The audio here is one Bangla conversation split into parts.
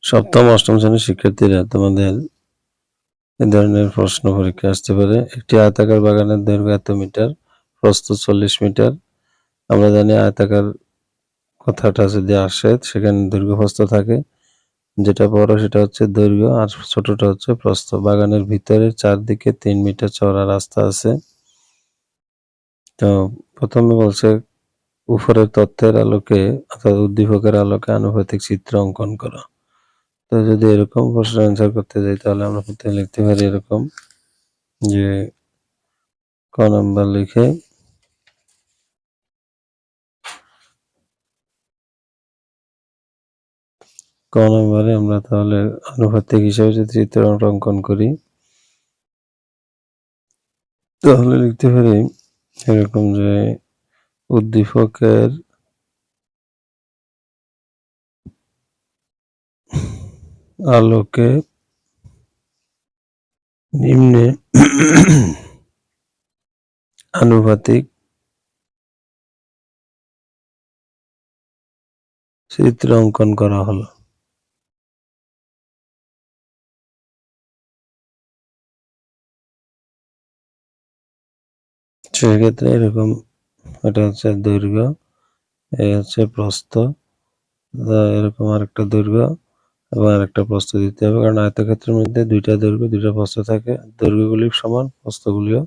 সপ্তম অষ্টম শ্রেণীর শিক্ষার্থীরা তোমাদের এ ধরনের প্রশ্ন পরীক্ষা আসতে পারে। একটি আয়তাকার বাগানের দৈর্ঘ্য এত মিটার, প্রস্থ 40 মিটার। আমরা জানি আয়তাকার কথাটা যদি আসে সেখানে দৈর্ঘ্য প্রস্থ থাকে, যেটা বড় সেটা হচ্ছে দৈর্ঘ্য আর ছোটটা হচ্ছে প্রস্থ। বাগানের ভিতরে চারদিকে 3 মিটার চওড়া রাস্তা আছে। তো প্রথমে বলছে উপরের তথ্যের আলোকে অর্থাৎ উদ্দীপকের আলোকে আনুপাতিক চিত্র অঙ্কন করো। তো যদি এরকম প্রশ্ন অ্যান্সার করতে যাই তাহলে আমরা প্রথমে লিখতে পারি এরকম যে ক নাম্বার লিখে ক নম্বরে আমরা তাহলে আনুপাতিক হিসাবে যদি চিত্রটা অঙ্কন করি তাহলে লিখতে পারি এরকম যে উদ্দীপকের আলোকে নিম্নে আনুপাতিক চিত্র অঙ্কন করা হলো। সেক্ষেত্রে এরকম এটা হচ্ছে দৈর্ঘ্য, এই হচ্ছে প্রস্থ, এরকম আরেকটা দৈর্ঘ্য এবং আরেকটা প্রস্থ দিতে হবে, কারণ আয়তক্ষেত্রের মধ্যে দুইটা দৈর্ঘ্য দুইটা প্রস্থ থাকে, দৈর্ঘ্যগুলি সমান প্রস্থগুলিও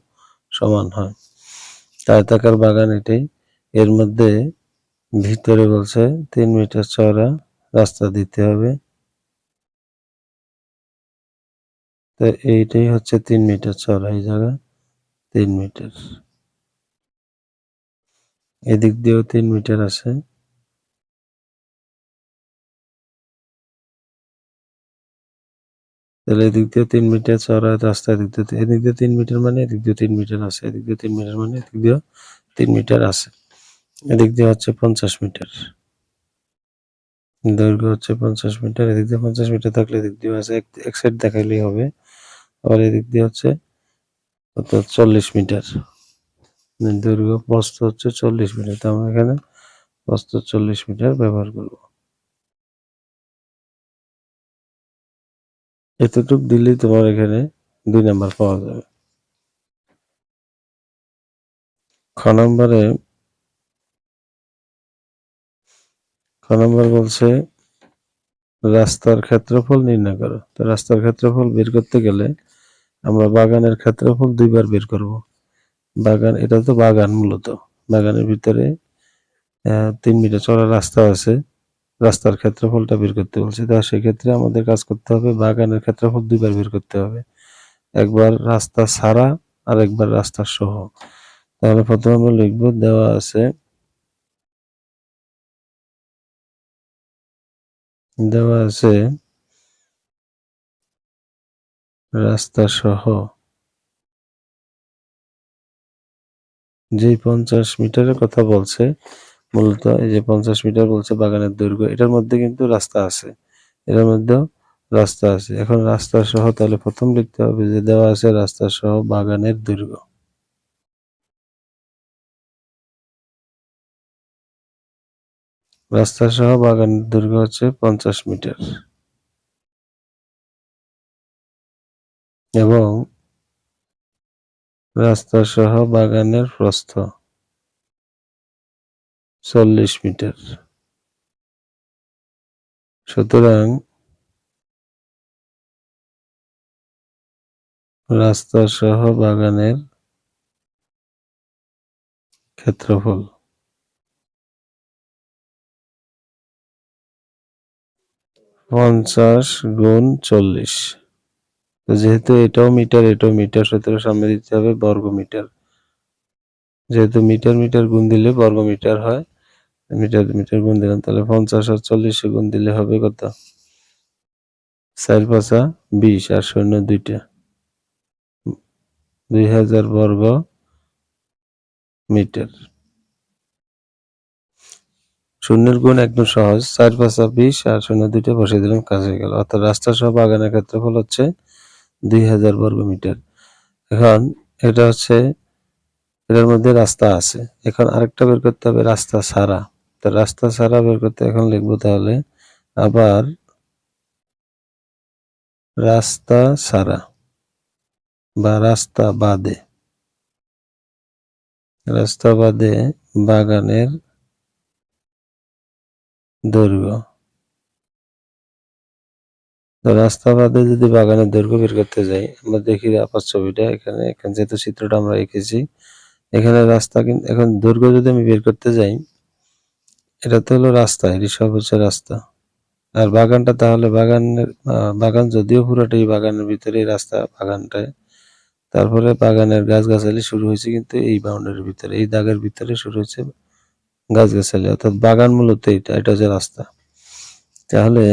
সমান হয়। আয়তাকার বাগান এটাই, এর মধ্যে ভিতরে বলছে 3 মিটার চওড়া রাস্তা দিতে হবে। তো এইটাই হচ্ছে 3 মিটার চওড়া, এই জায়গা 3 মিটার, এদিক দিয়েও 3 মিটার আছে। তাহলে এদিক দিয়ে 3 মিটার চওড়া রাস্তা, এদিক দিয়ে 3 মিটার মানে এদিক দিয়ে 3 মিটার আছে, এদিক দিয়ে 3 মিটার মানে এদিক দিয়েও 3 মিটার আছে। এদিক দিয়ে হচ্ছে 50 মিটার, দৈর্ঘ্য হচ্ছে 50 মিটার, এদিক দিয়ে 50 মিটার থাকলে এদিক দিয়ে আছে, এক সাইড দেখাইলেই হবে। আবার এদিক দিয়ে হচ্ছে 40 মিটার, দৈর্ঘ্য প্রস্থ হচ্ছে 40 মিটার। তো আমরা এখানে প্রস্থ 40 মিটার ব্যবহার করব। এতটুক দিলেই তোমার এখানে 2 নাম্বার পাওয়া যাবে। খ নম্বর বলছে রাস্তার ক্ষেত্রফল নির্ণয় করো। তো রাস্তার ক্ষেত্রফল বের করতে গেলে আমরা বাগানের ক্ষেত্রফল 2 বার বের করব। বাগান, এটা তো বাগান, মূলত বাগানের ভিতরে 3 মিটার চওড়া রাস্তা আছে, রাস্তার ক্ষেত্রফলটা বের করতে বলছে। তা সেক্ষেত্রে আমাদের কাজ করতে হবে, বাগানের ক্ষেত্রফল 2 বার বের করতে হবে, একবার রাস্তা ছাড়া আর একবার রাস্তা সহ। তাহলে প্রথমে আমরা লিখব দেওয়া আছে রাস্তা সহ যে 50 মিটারের কথা বলছে, মূলত এই যে 50 মিটার বলছে বাগানের দৈর্ঘ্য, এটার মধ্যে কিন্তু রাস্তা আছে, এটার মধ্যেও রাস্তা আছে। এখন রাস্তা সহ, তাহলে প্রথম লিখতে হবে যে দেওয়া আছে রাস্তা সহ বাগানের দৈর্ঘ্য। রাস্তা সহ বাগানের দৈর্ঘ্য হচ্ছে 50 মিটার এবং রাস্তা সহ বাগানের প্রস্থ 40 মিটার। সুতরাং রাস্তা সহ বাগানের ক্ষেত্রফল 50 গুণ 40। তো যেহেতু এটাও মিটার এটাও মিটার, সুতরাং সামনে দিতে হবে বর্গ মিটার। যেহেতু মিটার মিটার গুণ দিলে বর্গ মিটার হয়, মিটার মিটার গুণ দিলাম, তাহলে 50 আর 40 গুণ দিলে হবে কত? 4 5 20 আর 0 2টা, 2000 বর্গ মিটার। শূন্যের গুণ একদম সহজ, 4 5 20 আর 0 2টা বসিয়ে দিলাম, কাজ হয়ে গেল। অর্থাৎ রাস্তা সহ বাগানের ক্ষেত্রফল হচ্ছে 2000 বর্গ মিটার। এখন এটা হচ্ছে, এটার মধ্যে রাস্তা আছে, এখন আরেকটা বের করতে হবে রাস্তা ছাড়া। তো রাস্তা ছাড়া বের করতে এখন লিখবো তাহলে আবার রাস্তা ছাড়া বা রাস্তা বাদে বাগানের দৈর্ঘ্য। তো রাস্তা বাদে যদি বাগানের দৈর্ঘ্য বের করতে যাই, আমরা দেখি আপার ছবিটা এখানে যেহেতু চিত্রটা আমরা এঁকেছি, এখানে রাস্তা কিন্তু এখন দৈর্ঘ্য যদি আমি বের করতে যাই, এটা তো হলো রাস্তা, এটি সর্বোচ্চ রাস্তা। আর বাগানটা তাহলে বাগান যদিও পুরোটাই বাগানের ভিতরেই রাস্তা বাগানটায়, তারপরে বাগানের গাছগাছালি শুরু হয়েছে কিন্তু এই বাউন্ডারির ভিতরে, এই দাগের ভিতরে শুরু হয়েছে গাছগাছালি, অর্থাৎ বাগান মূলত এটা হচ্ছে রাস্তা। তাহলে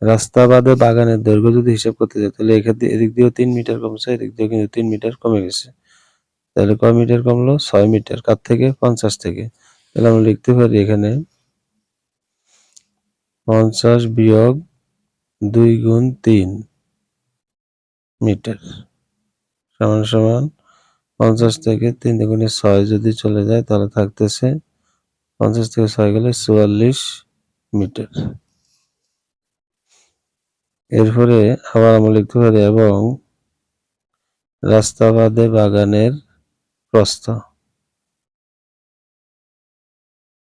রাস্তা বাদে বাগানের দৈর্ঘ্য যদি হিসাব করতে যাই, তাহলে এক্ষেত্রে এদিক দিয়েও 3 মিটার কমছে, এদিক দিয়েও কিন্তু 3 মিটার কমে গেছে। তাহলে কয় মিটার কমলো? 6 মিটার। কার থেকে? 50 থেকে। তাহলে আমরা লিখতে পারি এখানে 50 বিয়োগ 2 গুণ 3 মিটার সমান সমান 50 থেকে 3 দুগুণে 6 যদি চলে যায় তাহলে থাকতেছে 50 থেকে 6 গেলে 44 মিটার। এরপরে আবার আমরা লিখতে পারি এবং রাস্তা বাদে বাগানের প্রস্থ।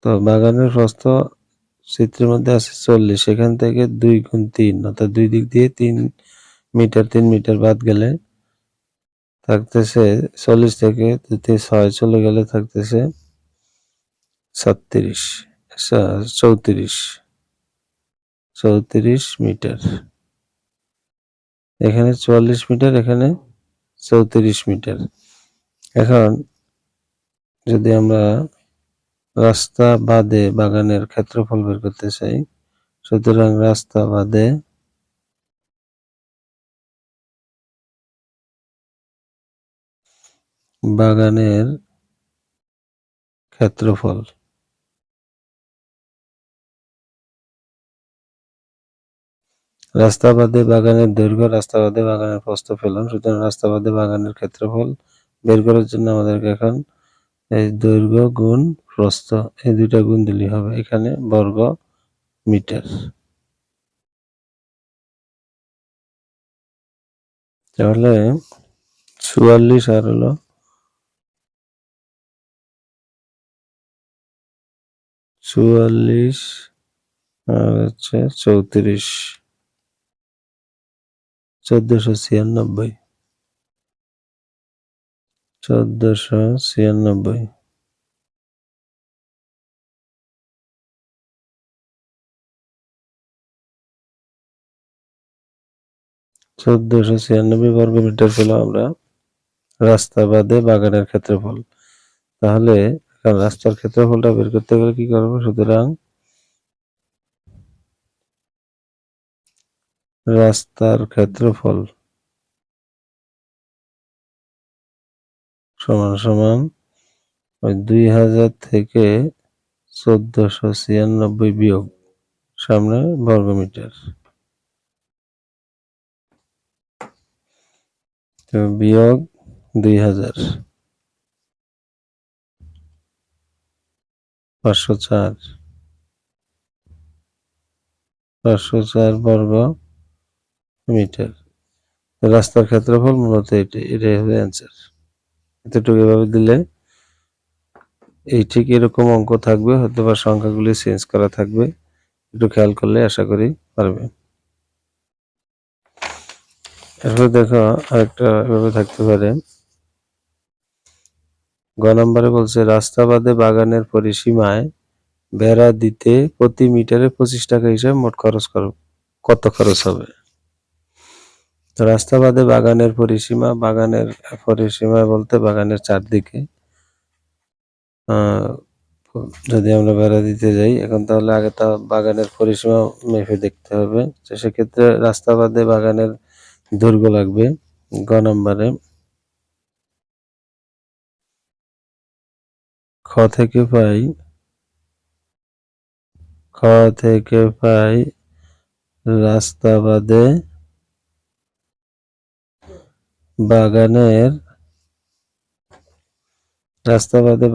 তো বাগানের প্রস্থ চিত্রের মধ্যে আছে 40, সেখান থেকে 2 গুণ 3 অর্থাৎ 2 দিক দিয়ে 3 মিটার 3 মিটার বাদ গেলে থাকতেছে 40 থেকে 6 চলে গেলে থাকতেছে 36 34 মিটার। এখানে 44 মিটার, এখানে 34 মিটার। এখন যদি আমরা রাস্তা বাদে বাগানের ক্ষেত্রফল বের করতে চাই, সুতরাং রাস্তা বাদে বাগানের ক্ষেত্রফল। রাস্তা বাদে বাগানের দৈর্ঘ্য, রাস্তা বাদে বাগানের প্রস্থ পেলাম, সুতরাং রাস্তা বাদে বাগানের ক্ষেত্রফল বের করার জন্য আমাদেরকে এখন এই দৈর্ঘ্য গুণ প্রস্থ এই দুইটা গুণ দিলেই হবে। এখানে বর্গ মিটার। তাহলে 44 আর হলো 44 আর হচ্ছে 34 1496 1496 1496 বর্গ মিটার পেলাম আমরা রাস্তা বাদে বাগানের ক্ষেত্রফল। তাহলে রাস্তার ক্ষেত্রফলটা বের করতে গেলে কি করবো? সুতরাং রাস্তার ক্ষেত্রফল সমান সমান ওই 2000 থেকে 1496 বিয়োগ সামনে বর্গমিটার, তো বিয়োগ 2000 504 বর্গ মিটার। রাস্তার ক্ষেত্রফল মূলত এটাই হবে অ্যান্সার। এতটুকু এভাবে দিলে এই ঠিক এরকম অঙ্ক থাকবে, হয়তো বা সংখ্যাগুলি চেঞ্জ করা থাকবে, একটু খেয়াল করলে আশা করি পারবে। এরপর দেখো আরেকটা এভাবে থাকতে পারে। গ নম্বরে বলছে রাস্তা বাদে বাগানের পরিসীমায় বেড়া দিতে প্রতি মিটারে 25 টাকা হিসাবে মোট খরচ কত খরচ হবে? তো রাস্তা বাদে বাগানের পরিসীমা বলতে বাগানের চারদিকে যদি আমরা বেড়া দিতে যাই, এখন তাহলে আগে তা বাগানের পরিসীমা মেপে দেখতে হবে। তো সেক্ষেত্রে রাস্তা বাদে বাগানের দৈর্ঘ্য লাগবে। গ নম্বরে খ থেকে পাই রাস্তা বাদে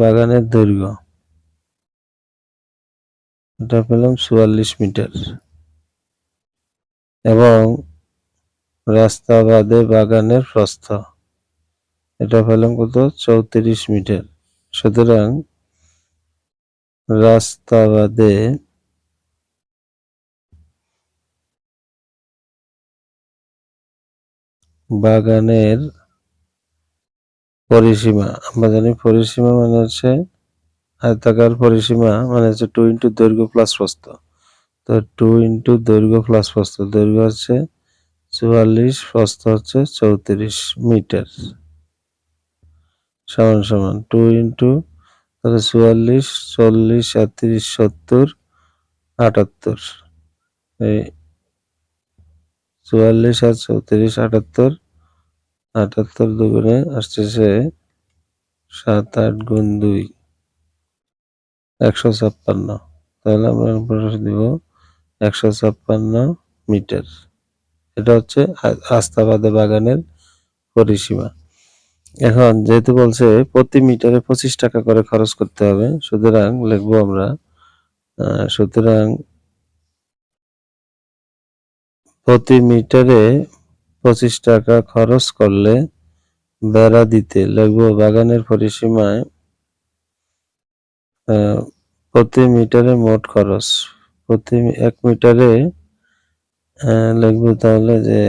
বাগানের দৈর্ঘ্য, এটা পেলাম 44 মিটার, এবং রাস্তা বাদে বাগানের প্রস্থ, এটা পেলাম কত 34 মিটার। সুতরাং রাস্তা বাদে বাগানের পরিসীমা, আমরা জানি পরিসীমা মানে হচ্ছে আয়তাকার পরিসীমা মানে হচ্ছে 2 ইন্টু দৈর্ঘ্য প্লাস প্রস্থ। তো 2 ইন্টু দৈর্ঘ্য প্লাস প্রস্থ, দৈর্ঘ্য হচ্ছে 44, প্রস্থ হচ্ছে 34 মিটার, সমান সমান 2 ইন্টু তাহলে 44, 40, 38, 70, 78, এই 44 আর 34, 78, 78 দুগুণে আসতেছে 7, 8 গুণ 2, 156। তাহলে আমরা দিব 156 মিটার। এটা হচ্ছে রাস্তা বাদে বাগানের পরিসীমা। এখন যেহেতু বলছে প্রতি মিটারে 25 টাকা করে খরচ করতে হবে, সুতরাং লিখবো আমরা সুতরাং প্রতি মিটারে 25 টাকা খরচ করলে বেড়া দিতে লিখবো বাগানের পরিসীমায় প্রতি মিটারে মোট খরচ, প্রতি 1 মিটারে লিখবো তাহলে যে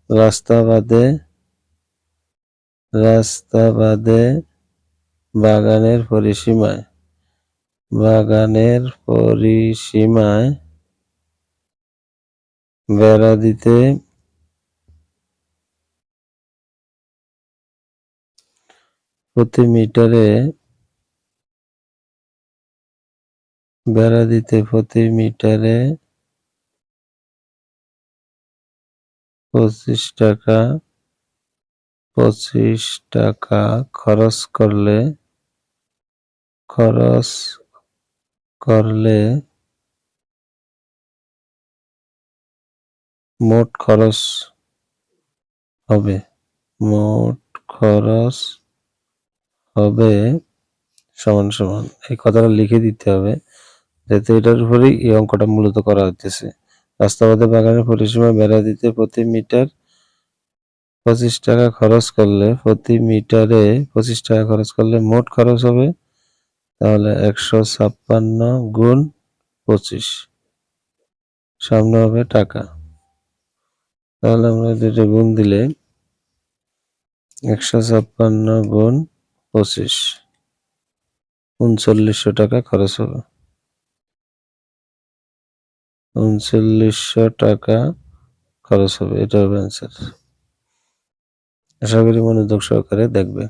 রাস্তা বাদে বাগানের পরিসীমায় বেড়া দিতে প্রতি মিটারে 25 টাকা খরচ করলে মোট খরচ হবে সমান সমান, এই কথাটা লিখে দিতে হবে যাতে এটার উপরেই এই অঙ্কটা মূলত করা হচ্ছে। রাস্তা বাদে বাগানের পরিসীমা বেড়া দিতে প্রতি মিটার 25 টাকা খরচ করলে মোট খরচ হবে তাহলে 156 গুণ 25, সামনে হবে টাকা। তাহলে আমরা দুটো গুণ দিলে 156 গুণ 25, 3900 টাকা খরচ হবে। 3900 টাকা খরচ হবে, এটা হবে অ্যান্সার। আশা করি মনোযোগ সহকারে দেখবে।